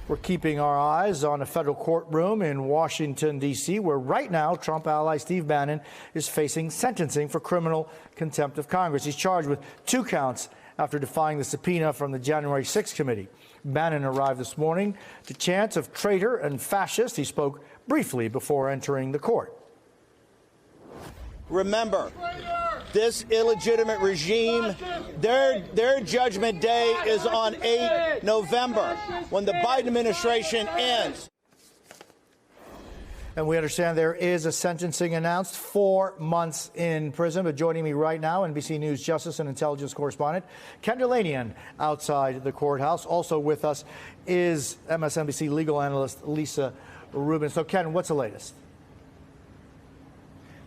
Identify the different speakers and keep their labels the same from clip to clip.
Speaker 1: We're keeping our eyes on a federal courtroom in Washington, D.C., where right now Trump ally Steve Bannon is facing sentencing for criminal contempt of Congress. He's charged with 2 counts after defying the subpoena from the January 6th committee. Bannon arrived this morning to chants of traitor and fascist. He spoke briefly before entering the court.
Speaker 2: Remember, this illegitimate regime, their judgment day is on 8 November, when the Biden administration ends.
Speaker 1: And we understand there is a sentencing announced, 4 months in prison. But joining me right now, NBC News Justice and Intelligence correspondent Ken Delanian outside the courthouse. Also with us is MSNBC legal analyst Lisa Rubin. So, Ken, what's the latest?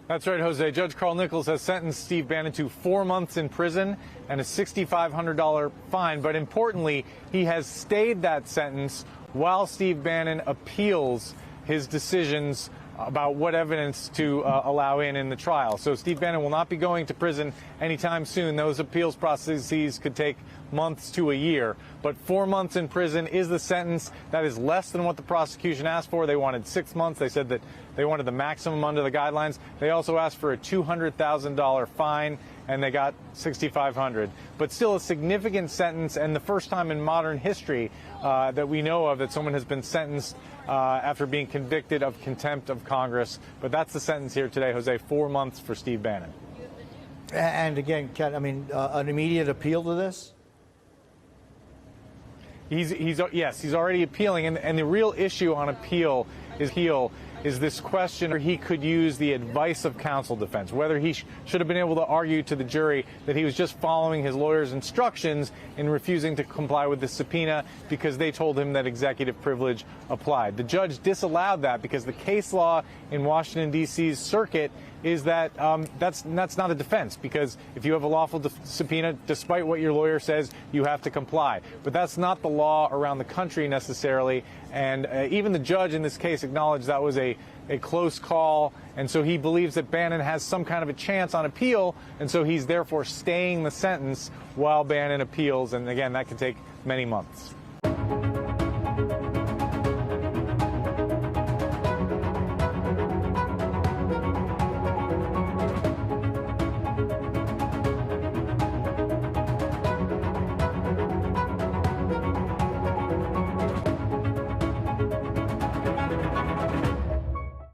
Speaker 3: That's right, Jose. Judge Carl Nichols has sentenced Steve Bannon to 4 months in prison and a $6,500 fine. But importantly, he has stayed that sentence while Steve Bannon appeals his decisions about what evidence to allow in the trial. So Steve Bannon will not be going to prison anytime soon. Those appeals processes could take months to a year. But 4 months in prison is the sentence. That is less than what the prosecution asked for. They wanted 6 months. They said that they wanted the maximum under the guidelines. They also asked for a $200,000 fine, and they got $6,500. But still a significant sentence, and the first time in modern history that we know of that someone has been sentenced after being convicted of contempt of Congress. But that's the sentence here today, Jose, 4 months for Steve Bannon.
Speaker 1: And again, Ken, I mean, an immediate appeal to this?
Speaker 3: He's already appealing, and the real issue on appeal is this question whether he could use the advice of counsel defense, whether he should have been able to argue to the jury that he was just following his lawyer's instructions in refusing to comply with the subpoena because they told him that executive privilege applied. The judge disallowed that because the case law in Washington, D.C.'s circuit is that that's not a defense, because if you have a lawful subpoena, despite what your lawyer says, you have to comply. But that's not the law around the country necessarily, and even the judge in this case acknowledged that was a close call, and so he believes that Bannon has some kind of a chance on appeal, and so he's therefore staying the sentence while Bannon appeals, and again, that could take many months.